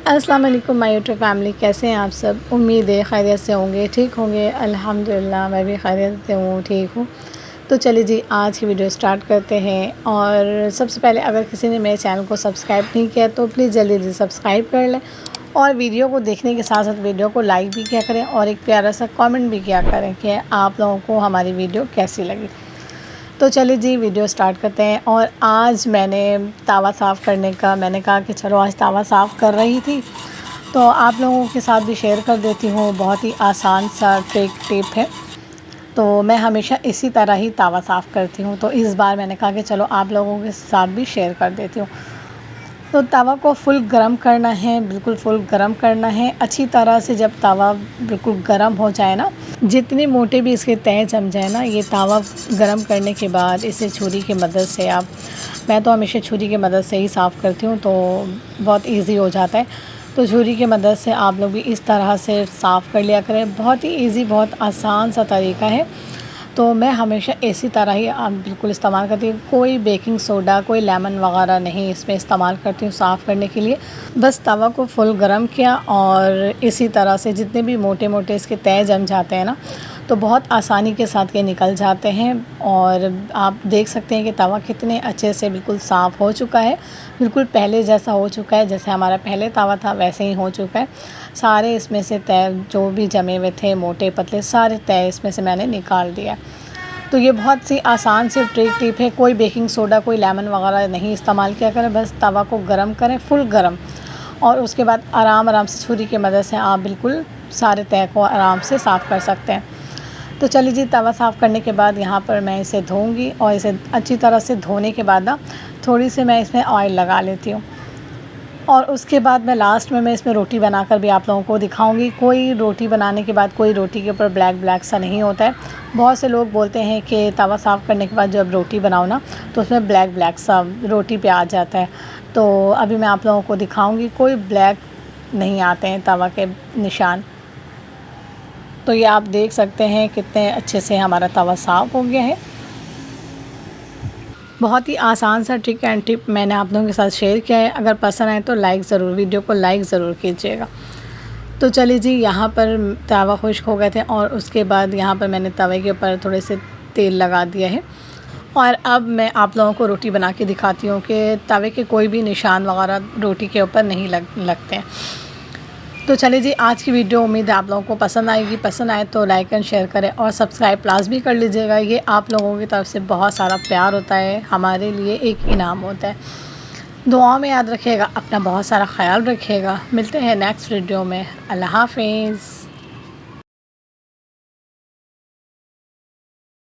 अस्सलाम वालेकुम my YouTube family, कैसे हैं आप सब। उम्मीद है खैरियत से होंगे, ठीक होंगे। अल्हम्दुलिल्लाह मैं भी खैरियत से हूँ, ठीक हूँ। तो चलिए जी, आज की वीडियो स्टार्ट करते हैं। और सबसे पहले अगर किसी ने मेरे चैनल को सब्सक्राइब नहीं किया तो प्लीज़ जल्दी जल्दी सब्सक्राइब कर लें, और वीडियो को देखने के साथ साथ वीडियो को लाइक भी किया करें, और एक प्यारा सा कमेंट भी किया करें कि आप लोगों को हमारी वीडियो कैसी लगी। तो चलिए जी, वीडियो स्टार्ट करते हैं। और आज मैंने तवा साफ़ करने का, मैंने कहा कि चलो आज तवा साफ़ कर रही थी तो आप लोगों के साथ भी शेयर कर देती हूँ। बहुत ही आसान सा टिप है। तो मैं हमेशा इसी तरह ही तवा साफ़ करती हूँ, तो इस बार मैंने कहा कि चलो आप लोगों के साथ भी शेयर कर देती हूँ। तो तवा को फुल गरम करना है, बिल्कुल फुल गरम करना है अच्छी तरह से। जब तवा बिल्कुल गरम हो जाए ना, जितने मोटे भी इसके तय जम जाए ना, ये तवा गरम करने के बाद इसे छुरी की मदद से मैं तो हमेशा छुरी की मदद से ही साफ़ करती हूँ, तो बहुत इजी हो जाता है। तो छुरी की मदद से आप लोग भी इस तरह से साफ़ कर लिया करें। बहुत ही इजी, बहुत आसान सा तरीका है। तो मैं हमेशा इसी तरह ही बिल्कुल इस्तेमाल करती हूँ। कोई बेकिंग सोडा, कोई लेमन वगैरह नहीं इसमें इस्तेमाल करती हूँ साफ़ करने के लिए। बस तवा को फुल गरम किया, और इसी तरह से जितने भी मोटे मोटे इसके तय जम जाते हैं ना, तो बहुत आसानी के साथ ये निकल जाते हैं। और आप देख सकते हैं कि तवा कितने अच्छे से बिल्कुल साफ़ हो चुका है, बिल्कुल पहले जैसा हो चुका है। जैसे हमारा पहले तवा था वैसे ही हो चुका है। सारे इसमें से तय जो भी जमे हुए थे, मोटे पतले, सारे तय इसमें से मैंने निकाल दिया। तो ये बहुत सी आसान सी टिप है। कोई बेकिंग सोडा, कोई लेमन वगैरह नहीं इस्तेमाल किया करें। बस तवा को गरम करें, फुल गरम, और उसके बाद आराम से छुरी की मदद से आप बिल्कुल सारे तय को आराम से साफ़ कर सकते हैं। तो चलिए जी, तवा साफ़ करने के बाद यहाँ पर मैं इसे धोऊंगी, और इसे अच्छी तरह से धोने के बाद ना थोड़ी सी मैं इसमें ऑयल लगा लेती हूँ। और उसके बाद लास्ट में मैं इसमें रोटी बनाकर भी आप लोगों को दिखाऊंगी। कोई रोटी बनाने के बाद कोई रोटी के ऊपर ब्लैक ब्लैक सा नहीं होता है। बहुत से लोग बोलते हैं कि तवा साफ़ करने के बाद जब रोटी बनाओ ना, तो उसमें ब्लैक ब्लैक सा रोटी पे आ जाता है। तो अभी मैं आप लोगों को दिखाऊंगी, कोई ब्लैक नहीं आते हैं तवा के निशान। तो ये आप देख सकते हैं कितने अच्छे से हमारा तवा साफ़ हो गया है। बहुत ही आसान सा ट्रिक एंड टिप मैंने आप लोगों के साथ शेयर किया है। अगर पसंद आए तो वीडियो को लाइक ज़रूर कीजिएगा। तो चलिए जी, यहाँ पर तवा खुश्क हो गए थे, और उसके बाद यहाँ पर मैंने तवे के ऊपर थोड़े से तेल लगा दिया है। और अब मैं आप लोगों को रोटी बना के दिखाती हूँ कि तवे के कोई भी निशान वगैरह रोटी के ऊपर नहीं लगते हैं। तो चलिए जी, आज की वीडियो उम्मीद है आप लोगों को पसंद आएगी। पसंद आए तो लाइक एंड शेयर करें, और सब्सक्राइब प्लस भी कर लीजिएगा। ये आप लोगों की तरफ से बहुत सारा प्यार होता है, हमारे लिए एक इनाम होता है। दुआ में याद रखिएगा, अपना बहुत सारा ख्याल रखिएगा। मिलते हैं नेक्स्ट वीडियो में। अल्लाह हाफिज़।